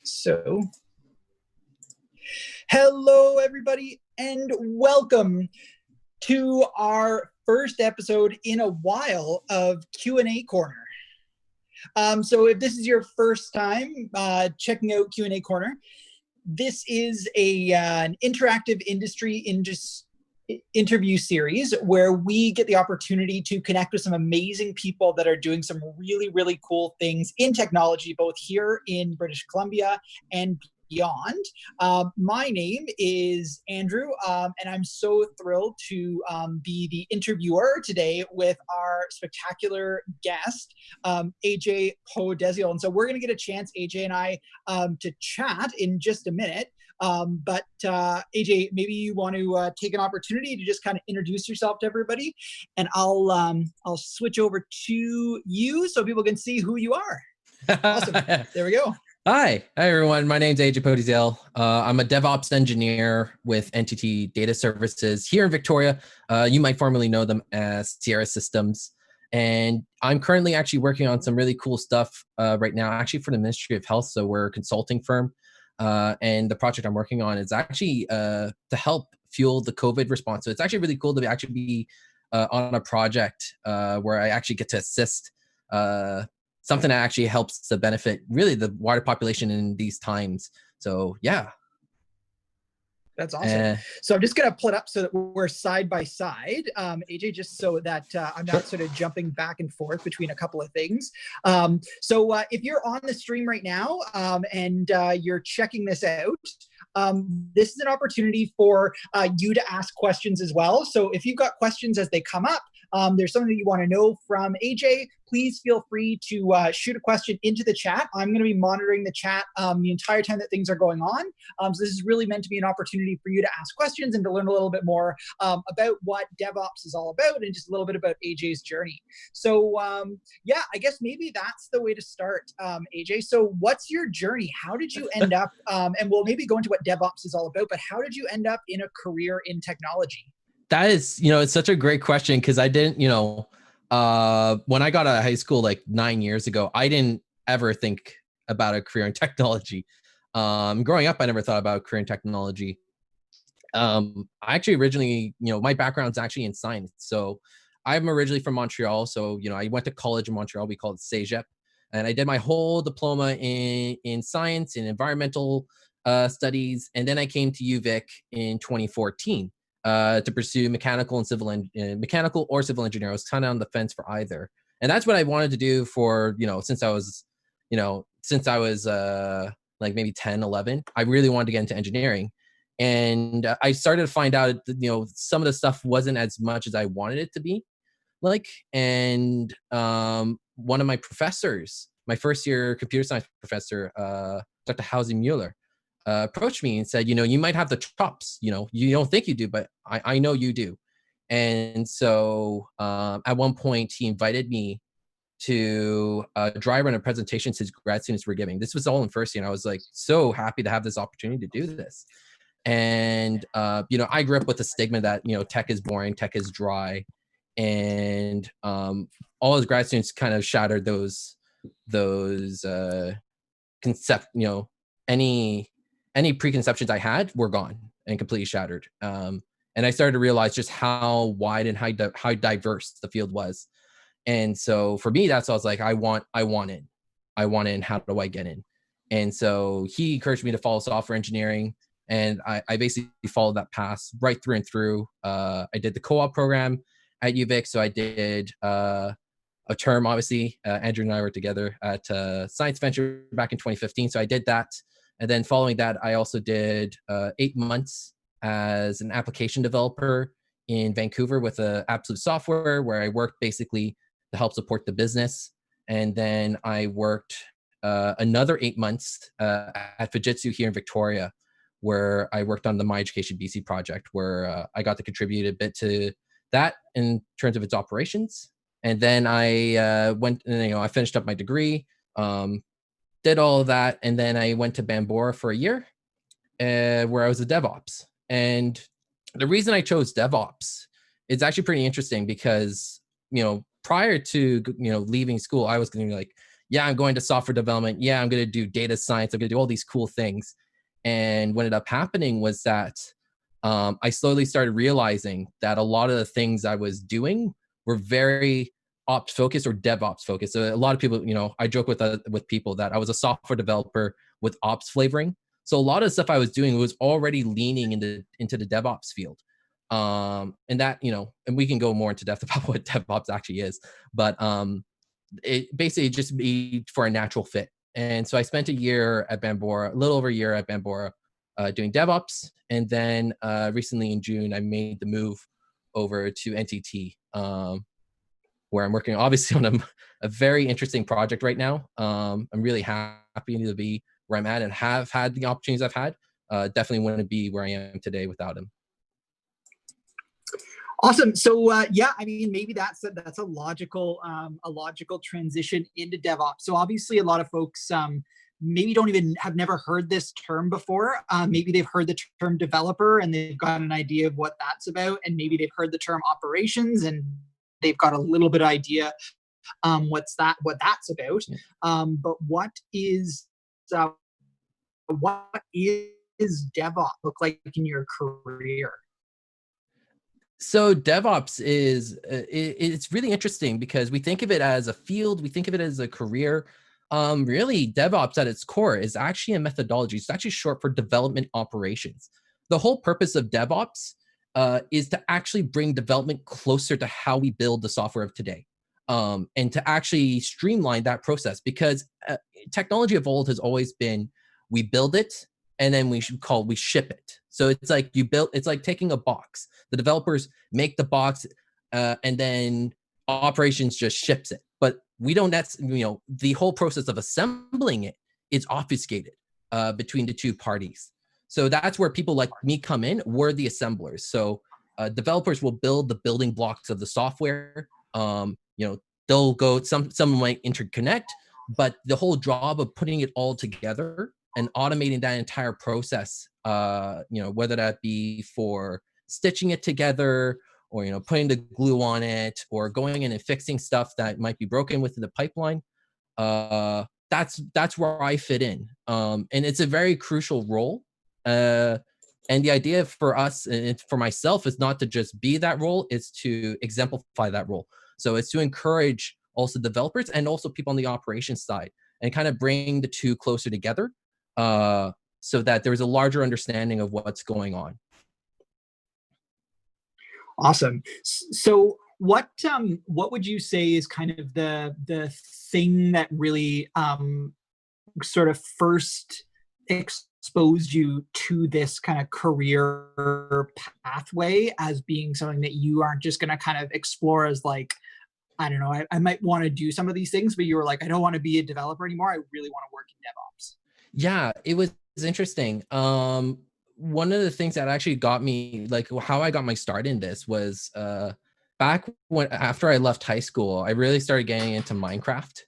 So, hello everybody and welcome to our first episode in a while of Q&A Corner. So if this is your first time checking out Q&A Corner, this is an interactive interview series where we get the opportunity to connect with some amazing people that are doing some really, really cool things in technology, both here in British Columbia and beyond. My name is Andrew, and I'm so thrilled to be the interviewer today with our spectacular guest, AJ Po-Deziel. And so we're going to get a chance, AJ and I, to chat in just a minute. But AJ, maybe you want to take an opportunity to just kind of introduce yourself to everybody, and I'll switch over to you so people can see who you are. Awesome. There we go. Hi everyone. My name's AJ Po-Deziel. I'm a DevOps engineer with NTT Data Services here in Victoria. You might formerly know them as Sierra Systems. And I'm currently actually working on some really cool stuff right now, actually for the Ministry of Health. So we're a consulting firm. And the project I'm working on is actually to help fuel the COVID response. So it's actually really cool to actually be on a project where I actually get to assist something that actually helps to benefit really the wider population in these times. So yeah. That's awesome. So I'm just going to pull it up so that we're side by side, AJ, just so that I'm not sort of jumping back and forth between a couple of things. So if you're on the stream right now and you're checking this out, this is an opportunity for you to ask questions as well. So if you've got questions as they come up, there's something that you want to know from AJ, please feel free to shoot a question into the chat. I'm going to be monitoring the chat the entire time that things are going on. So this is really meant to be an opportunity for you to ask questions and to learn a little bit more about what DevOps is all about and just a little bit about AJ's journey. So yeah, I guess maybe that's the way to start, AJ. So what's your journey? How did you end up, and we'll maybe go into what DevOps is all about, but how did you end up in a career in technology? That is, it's such a great question because I didn't, when I got out of high school like 9 years ago, I didn't ever think about a career in technology. Growing up, I never thought about a career in technology. I actually originally, my background's actually in science. So I'm originally from Montreal. So, I went to college in Montreal. We call it CEGEP. And I did my whole diploma in science and environmental studies. And then I came to UVic in 2014. To pursue mechanical or civil engineering. I was kind of on the fence for either, and that's what I wanted to do for since I was like maybe 10, 11. I really wanted to get into engineering, and I started to find out that, some of the stuff wasn't as much as I wanted it to be, and one of my professors, my first year computer science professor, Dr. Hausi Mueller, approached me and said, you might have the chops, you don't think you do, but I know you do. And so at one point he invited me to drive on a presentation his grad students were giving. This was all in first year, and I was like so happy to have this opportunity to do this. And I grew up with the stigma that tech is boring, tech is dry, and all his grad students kind of shattered those any preconceptions I had were gone and completely shattered. And I started to realize just how wide and how diverse the field was. And so for me, that's what I was like, I want in. How do I get in? And so he encouraged me to follow software engineering. And I basically followed that path right through and through. I did the co-op program at UVic. So I did a term, obviously. Andrew and I were together at Science Venture back in 2015. So I did that. And then following that, I also did 8 months as an application developer in Vancouver with Absolute Software, where I worked basically to help support the business. And then I worked another 8 months at Fujitsu here in Victoria, where I worked on the My Education BC project, where I got to contribute a bit to that in terms of its operations. And then I went, I finished up my degree. Did all of that, and then I went to Bambora for a year, where I was a DevOps. And the reason I chose DevOps is actually pretty interesting because, prior to leaving school, I was going to be like, yeah, I'm going to software development. Yeah, I'm going to do data science. I'm going to do all these cool things. And what ended up happening was that I slowly started realizing that a lot of the things I was doing were very ops focused or DevOps focused. So a lot of people, I joke with people that I was a software developer with ops flavoring. So a lot of the stuff I was doing was already leaning into the DevOps field. And that, and we can go more into depth about what DevOps actually is, but it basically just be for a natural fit. And so I spent a year at Bambora, a little over a year at Bambora, doing DevOps. And then recently in June, I made the move over to NTT, where I'm working obviously on a very interesting project right now. I'm really happy to be where I'm at and have had the opportunities I've had. Definitely wouldn't be where I am today without him. Awesome. So yeah, I mean, maybe that's a logical transition into DevOps. So obviously, a lot of folks maybe have never heard this term before. Maybe they've heard the term developer and they've got an idea of what that's about, and maybe they've heard the term operations and they've got a little bit of idea what that's about. But what is DevOps look like in your career? So DevOps it's really interesting because we think of it as a field, we think of it as a career. Really, DevOps at its core is actually a methodology. It's actually short for development operations. The whole purpose of DevOps is to actually bring development closer to how we build the software of today, and to actually streamline that process, because technology of old has always been, we build it and then we ship it. So it's like it's like taking a box. The developers make the box and then operations just ships it. But we don't, the whole process of assembling it is obfuscated between the two parties. So that's where people like me come in. We're the assemblers. So developers will build the building blocks of the software. They'll go, some might interconnect, but the whole job of putting it all together and automating that entire process, whether that be for stitching it together or, putting the glue on it or going in and fixing stuff that might be broken within the pipeline, that's where I fit in. And it's a very crucial role. And the idea for us and for myself is not to just be that role, it's to exemplify that role. So it's to encourage also developers and also people on the operations side and kind of bring the two closer together, so that there's a larger understanding of what's going on. Awesome. So what would you say is kind of the thing that really sort of first exposed you to this kind of career pathway as being something that you aren't just going to kind of explore as like, I don't know, I might want to do some of these things, but you were like, I don't want to be a developer anymore. I really want to work in DevOps. Yeah, it was interesting. One of the things that actually got me, like how I got my start in this was back after I left high school, I really started getting into Minecraft.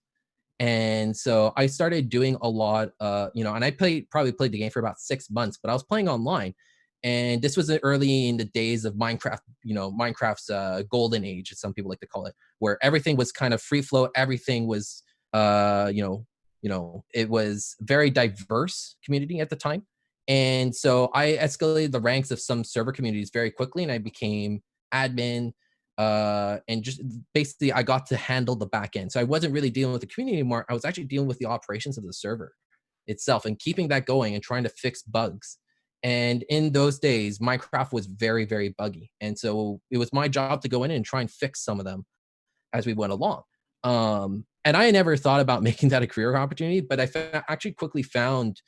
And so I started doing a lot, and I probably played the game for about 6 months, but I was playing online. And this was early in the days of Minecraft, Minecraft's golden age, as some people like to call it, where everything was kind of free flow. Everything was, it was very diverse community at the time. And so I escalated the ranks of some server communities very quickly, and I became admin. And just basically I got to handle the back end. So I wasn't really dealing with the community anymore. I was actually dealing with the operations of the server itself and keeping that going and trying to fix bugs. And in those days, Minecraft was very, very buggy. And so it was my job to go in and try and fix some of them as we went along. And I never thought about making that a career opportunity, but I actually quickly found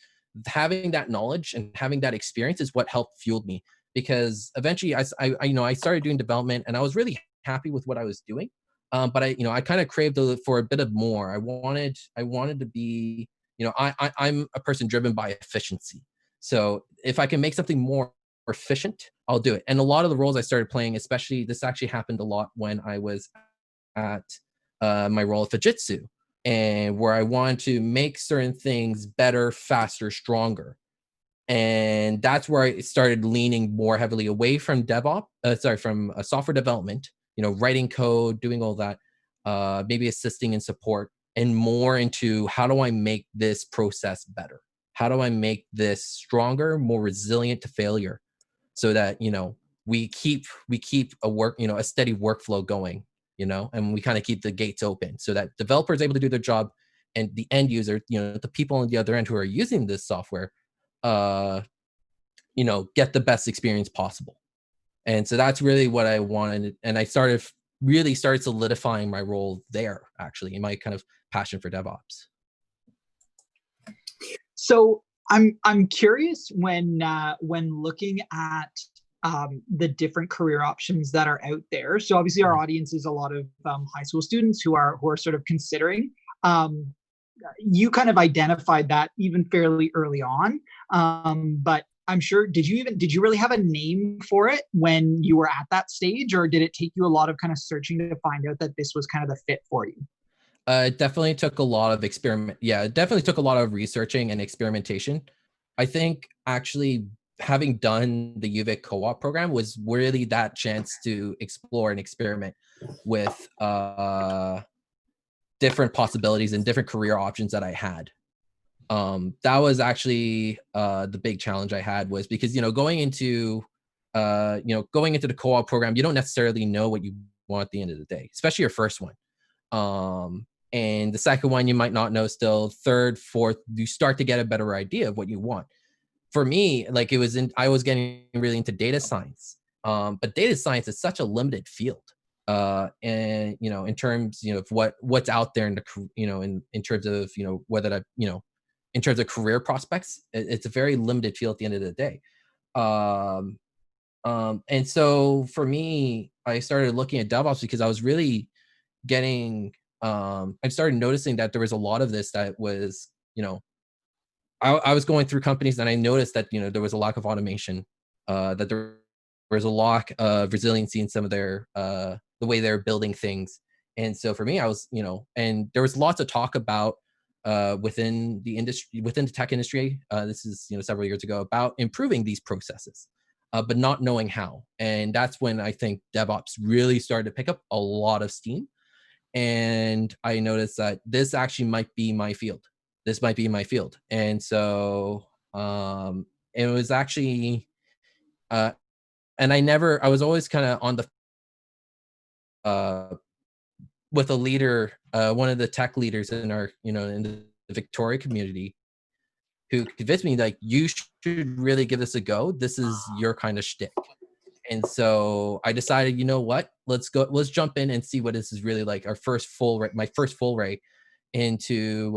having that knowledge and having that experience is what helped fueled me. Because eventually I started doing development and I was really happy with what I was doing. But I kind of craved for a bit of more. I wanted to be, I'm a person driven by efficiency. So if I can make something more efficient, I'll do it. And a lot of the roles I started playing, especially this actually happened a lot when I was at my role at Fujitsu, and where I wanted to make certain things better, faster, stronger. And that's where I started leaning more heavily away from from software development, writing code, doing all that, maybe assisting in support, and more into how do I make this process better? How do I make this stronger, more resilient to failure, so that, you know, we keep a steady workflow going, you know, and we kind of keep the gates open so that developers are able to do their job, and the end user, you know, the people on the other end who are using this software, you know, get the best experience possible. And so that's really what I wanted. And I really started solidifying my role there, actually, in my kind of passion for DevOps. So I'm curious when looking at the different career options that are out there. So obviously our audience is a lot of high school students who are sort of considering. You kind of identified that even fairly early on, but I'm sure, did you really have a name for it when you were at that stage, or did it take you a lot of kind of searching to find out that this was kind of the fit for you? It definitely took a lot of it definitely took a lot of researching and experimentation. I think actually having done the UVic co-op program was really that chance to explore and experiment with different possibilities and different career options that I had. That was actually the big challenge I had, was because, you know, going into the co-op program, you don't necessarily know what you want at the end of the day, especially your first one. And the second one, you might not know still. Third, fourth, you start to get a better idea of what you want. For me, like I was getting really into data science. But data science is such a limited field. And, you know, in terms, you know, of what's out there in the, you know, in terms of, you know, whether that, you know, in terms of career prospects, it's a very limited field at the end of the day. And so for me, I started looking at DevOps because I was really getting, I started noticing that there was a lot of this that was, you know, I was going through companies and I noticed that, you know, there was a lack of automation, that there was a lack of resiliency in some of their, the way they're building things. And so for me, I was, you know, and there was lots of talk about, within the industry, within the tech industry, this is, you know, several years ago, about improving these processes, but not knowing how. And that's when I think DevOps really started to pick up a lot of steam. And I noticed that this actually might be my field. This might be my field. And so it was actually, and I was always kind of on the, with a leader, one of the tech leaders in our, you know, in the Victoria community, who convinced me, like, you should really give this a go. This is your kind of shtick. And so I decided, you know what, let's jump in and see what this is really like. My first full ray into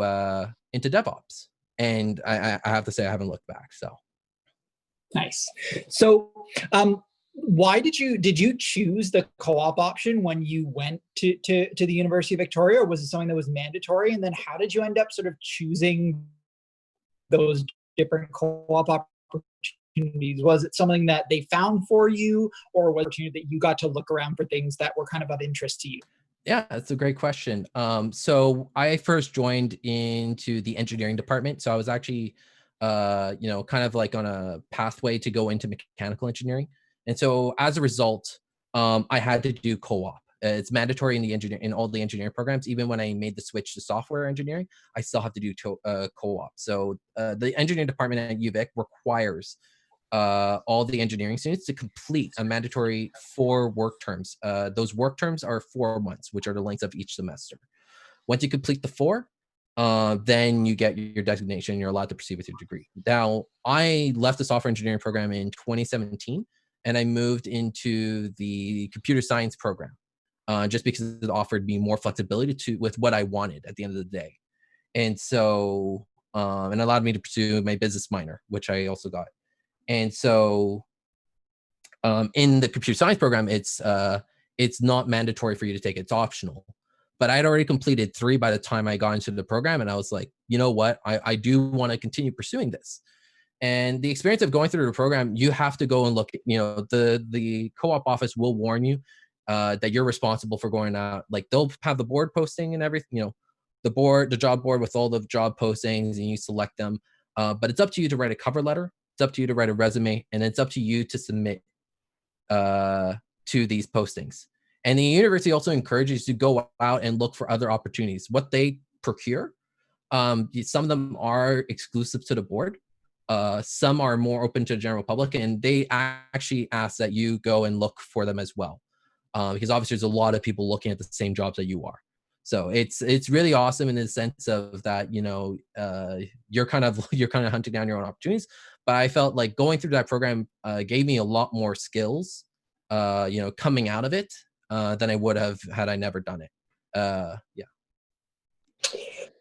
DevOps. And I have to say, I haven't looked back. So nice. So why did you choose the co-op option when you went to the University of Victoria, or was it something that was mandatory? And then how did you end up sort of choosing those different co-op opportunities? Was it something that they found for you, or was it that you got to look around for things that were kind of interest to you? Yeah, that's a great question. So I first joined into the engineering department. So I was actually, you know, kind of like on a pathway to go into mechanical engineering. And so as a result, I had to do co-op. It's mandatory in all the engineering programs. Even when I made the switch to software engineering, I still have to do co-op. So the engineering department at UVic requires all the engineering students to complete a mandatory 4 work terms. Those work terms are 4 months, which are the lengths of each semester. Once you complete the 4, then you get your designation. You're allowed to proceed with your degree. Now, I left the software engineering program in 2017, and I moved into the computer science program, just because it offered me more flexibility with what I wanted at the end of the day. And so, and allowed me to pursue my business minor, which I also got. And so in the computer science program, it's not mandatory for you to take it. It's optional. But I had already completed 3 by the time I got into the program. And I was like, you know what? I do want to continue pursuing this. And the experience of going through the program, you have to go and look, you know, the co-op office will warn you that you're responsible for going out. Like, they'll have the board posting and everything, you know, the job board with all the job postings, and you select them. But it's up to you to write a cover letter. It's up to you to write a resume, and it's up to you to submit to these postings. And the university also encourages you to go out and look for other opportunities. What they procure. Some of them are exclusive to the board. Some are more open to the general public, and they actually ask that you go and look for them as well. Because obviously there's a lot of people looking at the same jobs that you are. So it's really awesome in the sense of that, you're kind of hunting down your own opportunities. But I felt like going through that program gave me a lot more skills, coming out of it than I would have had I never done it. Yeah.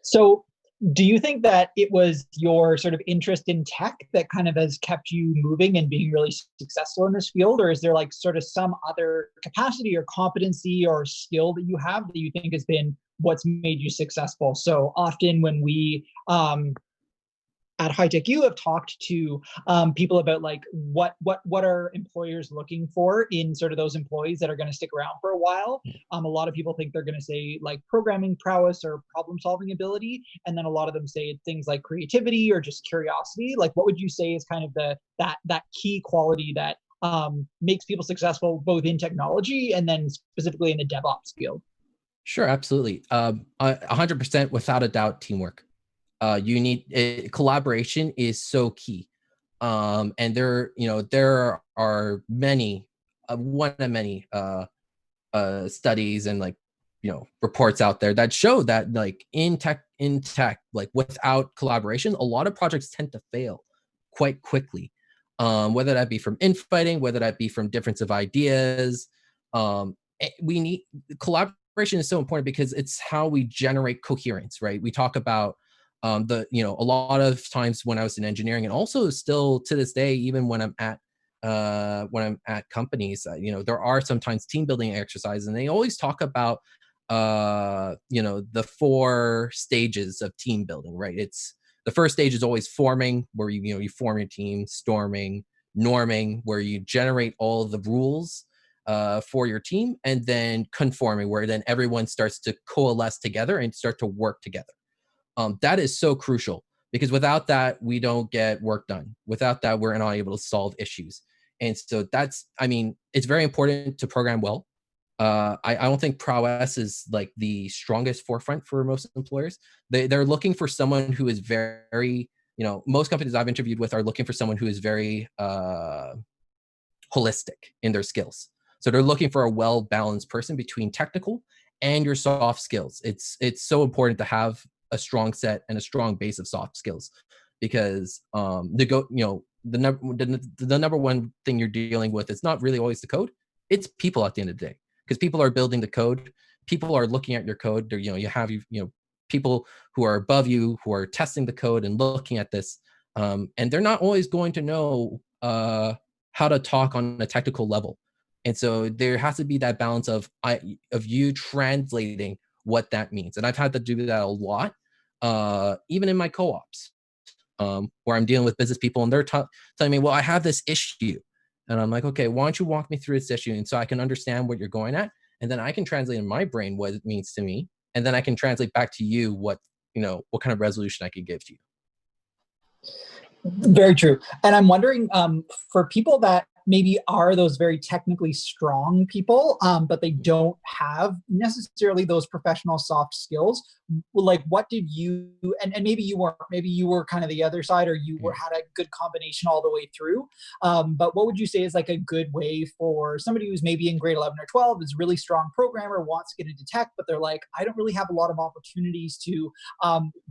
So do you think that it was your sort of interest in tech that kind of has kept you moving and being really successful in this field? Or is there like sort of some other capacity or competency or skill that you have that you think has been what's made you successful? So often when we at HighTechU have talked to people about like what are employers looking for in sort of those employees that are going to stick around for a while. A lot of people think they're going to say like programming prowess or problem solving ability, and then a lot of them say things like creativity or just curiosity. Like, what would you say is kind of that key quality that makes people successful both in technology and then specifically in the DevOps field? Sure, absolutely. 100%, without a doubt, teamwork. You need collaboration is so key, and there are many one of many studies and like reports out there that show that like in tech like without collaboration, a lot of projects tend to fail quite quickly, whether that be from infighting, whether that be from difference of ideas. We need collaboration is so important because it's how we generate coherence, right? We talk about a lot of times when I was in engineering, and also still to this day, even when I'm at companies, there are sometimes team building exercises, and they always talk about the 4 stages of team building, right? It's the first stage is always forming, where you form your team; storming, norming, where you generate all the rules for your team; and then conforming, where then everyone starts to coalesce together and start to work together. That is so crucial, because without that, we don't get work done. Without that, we're not able to solve issues. And so it's very important to program well. I don't think prowess is like the strongest forefront for most employers. They're looking for someone who is very, most companies I've interviewed with are looking for someone who is very holistic in their skills. So they're looking for a well-balanced person between technical and your soft skills. It's so important to have a strong set and a strong base of soft skills, because the number one thing you're dealing with is not really always the code. It's people at the end of the day, because people are building the code. People are looking at your code. You have people who are above you who are testing the code and looking at this, and they're not always going to know how to talk on a technical level. And so there has to be that balance of you translating what that means. And I've had to do that a lot, even in my co-ops, where I'm dealing with business people, and they're telling me, well, I have this issue. And I'm like, okay, why don't you walk me through this issue? And so I can understand what you're going at. And then I can translate in my brain what it means to me. And then I can translate back to you what kind of resolution I could give to you. Very true. And I'm wondering, for people that maybe are those very technically strong people, but they don't have necessarily those professional soft skills, like what did you, and maybe you weren't, maybe you were kind of the other side, or you had a good combination all the way through. But what would you say is like a good way for somebody who's maybe in grade 11 or 12, is a really strong programmer, wants to get into tech, but they're like, I don't really have a lot of opportunities to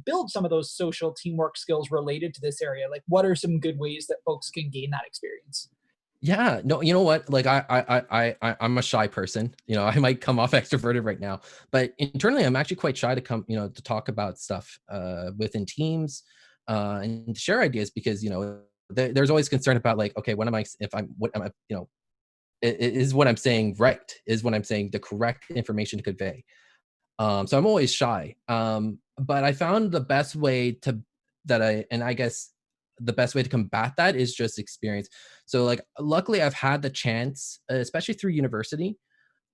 build some of those social teamwork skills related to this area. Like, what are some good ways that folks can gain that experience? Yeah, no, you know what? Like I'm a shy person. I might come off extroverted right now, but internally I'm actually quite shy to come, to talk about stuff within teams and share ideas, because there's always concern about like, okay, what am I is what I'm saying right? Is what I'm saying the correct information to convey? So I'm always shy. But I found the best way I guess the best way to combat that is just experience. So like, luckily I've had the chance, especially through university,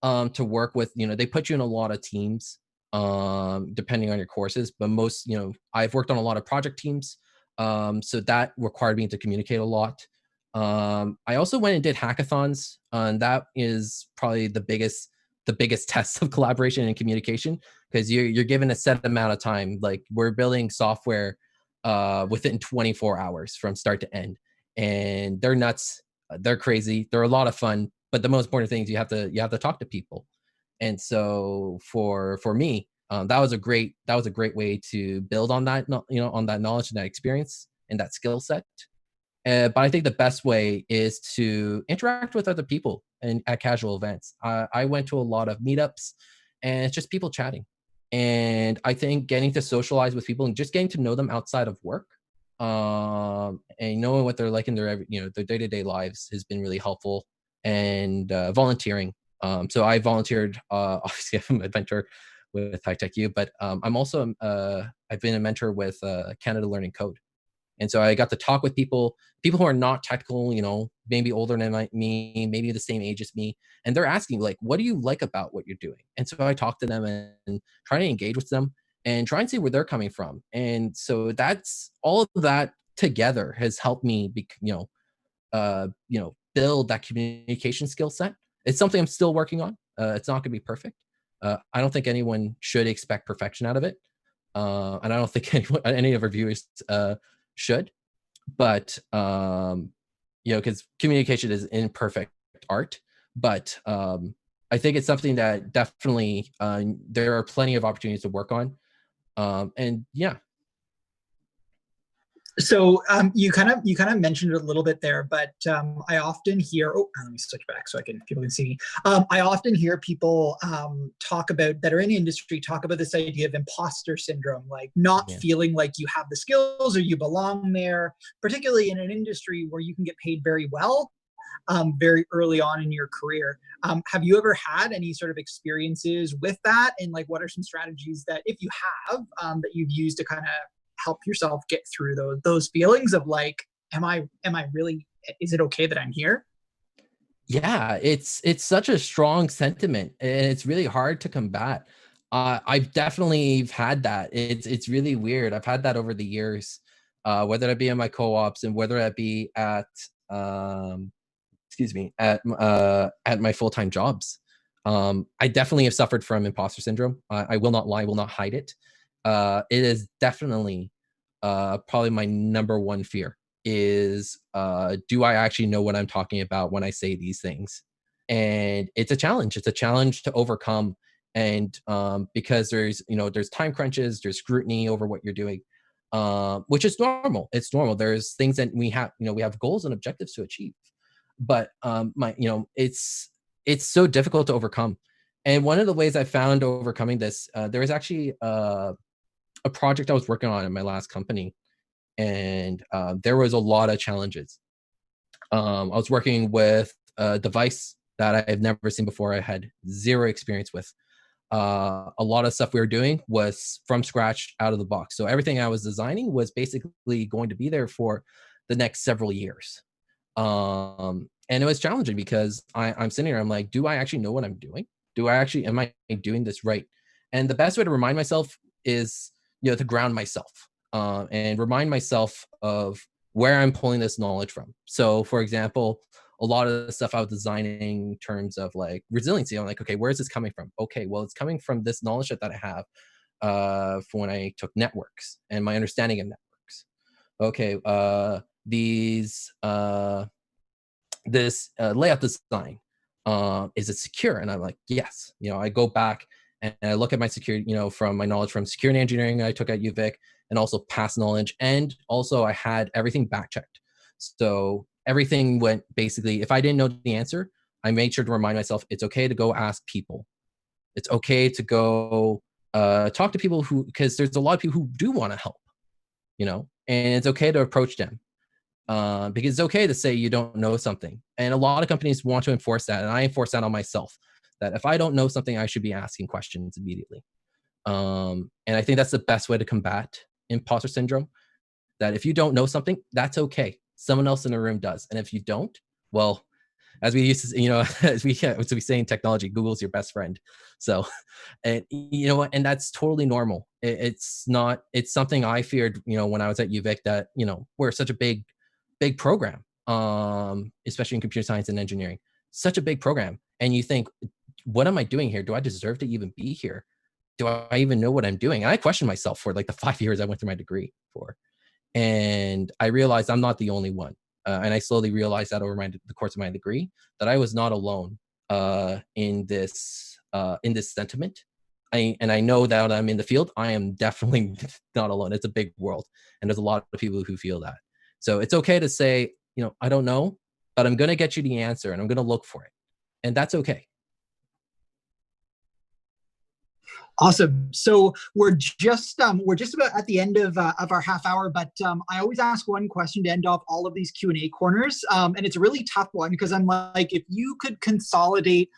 to work with, they put you in a lot of teams, depending on your courses, but most, I've worked on a lot of project teams. So that required me to communicate a lot. I also went and did hackathons, and that is probably the biggest test of collaboration and communication, because you're given a set amount of time. Like, we're building software within 24 hours from start to end, and they're nuts, they're crazy, they're a lot of fun. But the most important thing is you have to talk to people. And so for me, that was a great way to build on that, on that knowledge and that experience and that skill set. But I think the best way is to interact with other people and at casual events. I went to a lot of meetups, and it's just people chatting. And I think getting to socialize with people and just getting to know them outside of work, and knowing what they're like in their their day-to-day lives has been really helpful. And volunteering. So I volunteered. Obviously, I'm a mentor with HighTechU, but I'm also I've been a mentor with Canada Learning Code. And so I got to talk with people who are not technical, maybe older than me, maybe the same age as me. And they're asking, like, what do you like about what you're doing? And so I talk to them and try to engage with them and try and see where they're coming from. And so that's all of that together has helped me build that communication skill set. It's something I'm still working on. It's not going to be perfect. I don't think anyone should expect perfection out of it. And I don't think any of our viewers should, but because communication is imperfect art. But I think it's something that definitely there are plenty of opportunities to work on. And yeah. So you kind of mentioned it a little bit there, but I often hear. Oh, let me switch back so people can see me. I often hear people talk about that are in the industry talk about this idea of imposter syndrome, like not feeling like you have the skills or you belong there, particularly in an industry where you can get paid very well very early on in your career. Have you ever had any sort of experiences with that? And like, what are some strategies that, if you have, that you've used to kind of help yourself get through those feelings of like, am I really, is it okay that I'm here? Yeah, it's such a strong sentiment, and it's really hard to combat. I've definitely had that. It's really weird. I've had that over the years, whether that be in my co-ops and whether that be at at my full-time jobs. I definitely have suffered from imposter syndrome. I will not lie, will not hide it. It is definitely probably my number one fear is, do I actually know what I'm talking about when I say these things? And it's a challenge. It's a challenge to overcome. And because there's time crunches, there's scrutiny over what you're doing, which is normal. It's normal. There's things that we have goals and objectives to achieve, but it's so difficult to overcome. And one of the ways I found overcoming this, there was actually a project I was working on in my last company, and there was a lot of challenges. I was working with a device that I had never seen before. I had zero experience with. A lot of stuff we were doing was from scratch, out of the box. So everything I was designing was basically going to be there for the next several years. And it was challenging because I'm sitting here, I'm like, do I actually know what I'm doing? Am I doing this right? And the best way to remind myself is, to ground myself, and remind myself of where I'm pulling this knowledge from. So for example, a lot of the stuff I was designing in terms of like resiliency, I'm like, okay, where is this coming from? Okay, well, it's coming from this knowledge that I have for when I took networks and my understanding of networks. Okay, this layout design, is it secure? And I'm like, yes. I go back and I look at my security, from my knowledge from security engineering I took at UVic, and also past knowledge, and also I had everything back checked. So everything went basically, if I didn't know the answer, I made sure to remind myself it's okay to go ask people. It's okay to go talk to people because there's a lot of people who do want to help, and it's okay to approach them. Because it's okay to say you don't know something. And a lot of companies want to enforce that. And I enforce that on myself, that if I don't know something, I should be asking questions immediately. And I think that's the best way to combat imposter syndrome, that if you don't know something, that's okay. Someone else in the room does. And if you don't, well, as we used to, as we say in technology, Google's your best friend. So, and and that's totally normal. It's something I feared, when I was at UVic, that, we're such a big program, especially in computer science and engineering, such a big program. And you think, what am I doing here? Do I deserve to even be here? do I even know what I'm doing? And I questioned myself for like the 5 years I went through my degree for. And I realized I'm not the only one. And I slowly realized that over the course of my degree, that I was not alone in this sentiment. I know that I'm in the field. I am definitely not alone. It's a big world, and there's a lot of people who feel that. So it's okay to say, I don't know, but I'm going to get you the answer, and I'm going to look for it, and that's okay. Awesome. So we're just about at the end of our half hour, but I always ask one question to end off all of these Q&A corners, and it's a really tough one because I'm like, if you could consolidate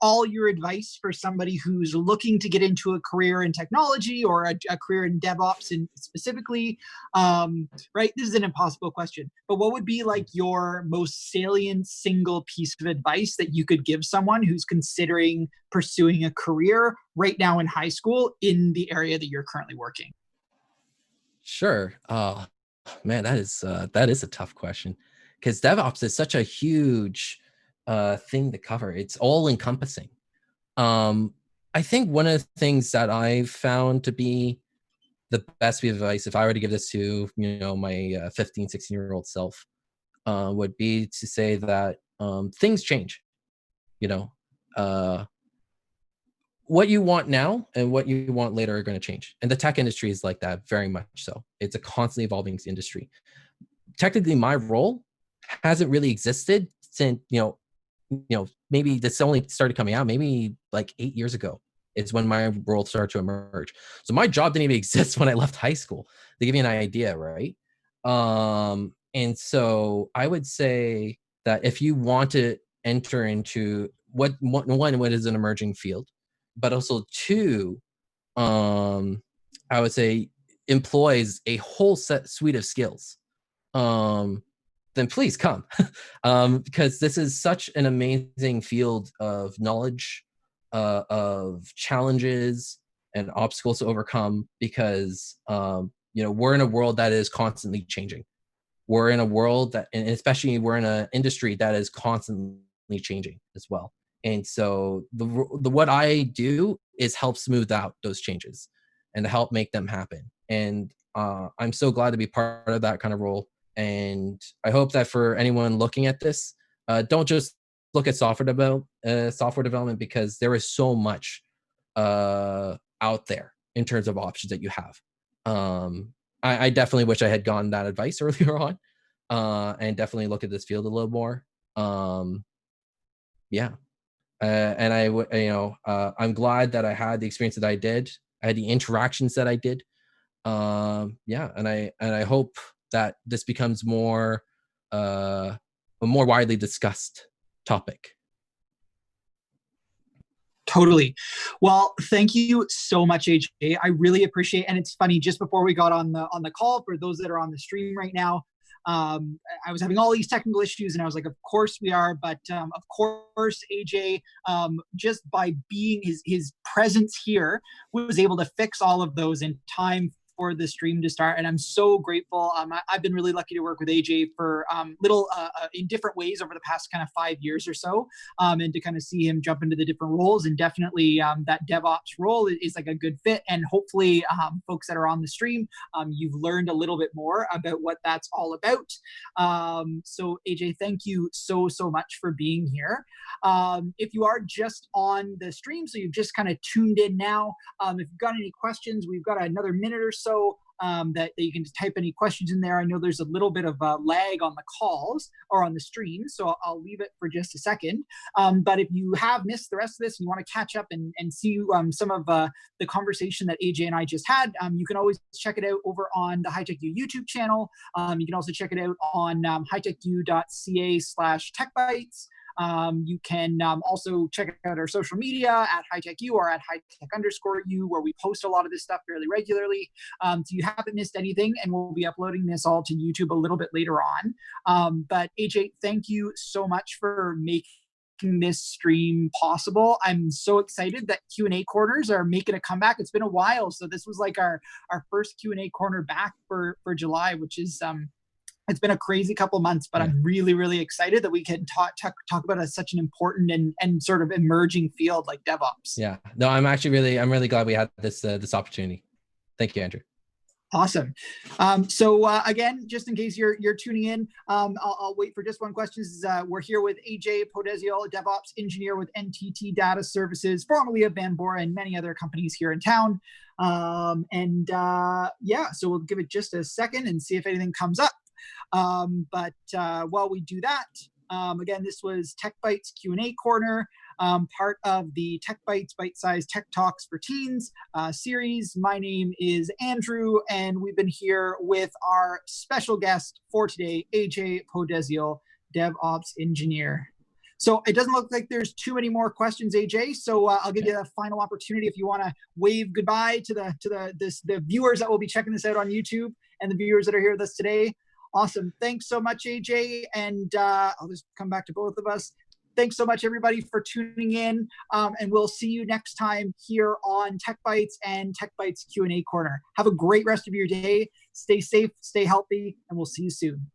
all your advice for somebody who's looking to get into a career in technology or a career in DevOps and specifically, right? This is an impossible question, but what would be like your most salient single piece of advice that you could give someone who's considering pursuing a career right now in high school in the area that you're currently working? Sure. Oh man, that is a tough question because DevOps is such a huge thing to cover. It's all encompassing. I think one of the things that I've found to be the best piece of advice, if I were to give this to my 15, 16-year-old self, would be to say that things change. What you want now and what you want later are going to change, and the tech industry is like that, very much so. It's a constantly evolving industry. Technically, my role hasn't really existed since maybe this only started coming out maybe like 8 years ago. It's when my role started to emerge. So my job didn't even exist when I left high school, to give you an idea, right? And so I would say that if you want to enter into what is an emerging field, but also two, I would say employs a whole suite of skills, then please come. Because this is such an amazing field of knowledge, of challenges and obstacles to overcome, because we're in a world that is constantly changing. We're in a world that, and especially we're in an industry that is constantly changing as well. And so the what I do is help smooth out those changes and to help make them happen. And I'm so glad to be part of that kind of role. And I hope that for anyone looking at this, don't just look at software development, because there is so much out there in terms of options that you have. I definitely wish I had gotten that advice earlier on, and definitely look at this field a little more. Yeah. And I'm glad that I had the experience that I did. I had the interactions that I did. Yeah. And I hope that this becomes a more widely discussed topic. Totally. Well, thank you so much, AJ. I really appreciate it. And it's funny, just before we got on the call, for those that are on the stream right now, I was having all these technical issues, and I was like, of course we are. But of course, AJ, just by being his presence here, was able to fix all of those in time for the stream to start, and I'm so grateful. I've been really lucky to work with AJ for in different ways over the past kind of 5 years or so, and to kind of see him jump into the different roles, and definitely that DevOps role is like a good fit. And hopefully, folks that are on the stream, you've learned a little bit more about what that's all about. So AJ, thank you so much for being here. If you are just on the stream, so you've just kind of tuned in now, if you've got any questions, we've got another minute or so that you can just type any questions in there. I know there's a little bit of lag on the calls or on the stream, so I'll leave it for just a second. But if you have missed the rest of this and you want to catch up and see some of the conversation that AJ and I just had, you can always check it out over on the HighTechU YouTube channel. You can also check it out on hightechu.ca/techbytes. You can also check out our social media at HighTechU or at HighTech_U, where we post a lot of this stuff fairly regularly. So you haven't missed anything, and we'll be uploading this all to YouTube a little bit later on. But AJ, thank you so much for making this stream possible. I'm so excited that Q&A corners are making a comeback. It's been a while, so this was like our first Q&A corner back for July, which is It's been a crazy couple of months, but I'm really, really excited that we can talk about such an important and sort of emerging field like DevOps. Yeah, no, I'm really glad we had this opportunity. Thank you, Andrew. Awesome. Again, just in case you're tuning in, I'll wait for just one question. We're here with AJ Po-Deziel, a DevOps engineer with NTT Data Services, formerly of Bambora and many other companies here in town. So we'll give it just a second and see if anything comes up. While we do that, again, this was Tech Bytes Q&A Corner, part of the Tech Bytes Bite-Sized Tech Talks for Teens series. My name is Andrew, and we've been here with our special guest for today, AJ Po-Deziel, DevOps Engineer. So it doesn't look like there's too many more questions, AJ. So I'll give you a final opportunity if you want to wave goodbye to the viewers that will be checking this out on YouTube and the viewers that are here with us today. Awesome. Thanks so much, AJ. And I'll just come back to both of us. Thanks so much, everybody, for tuning in. And we'll see you next time here on Tech Bytes and Tech Bytes Q&A Corner. Have a great rest of your day. Stay safe, stay healthy, and we'll see you soon.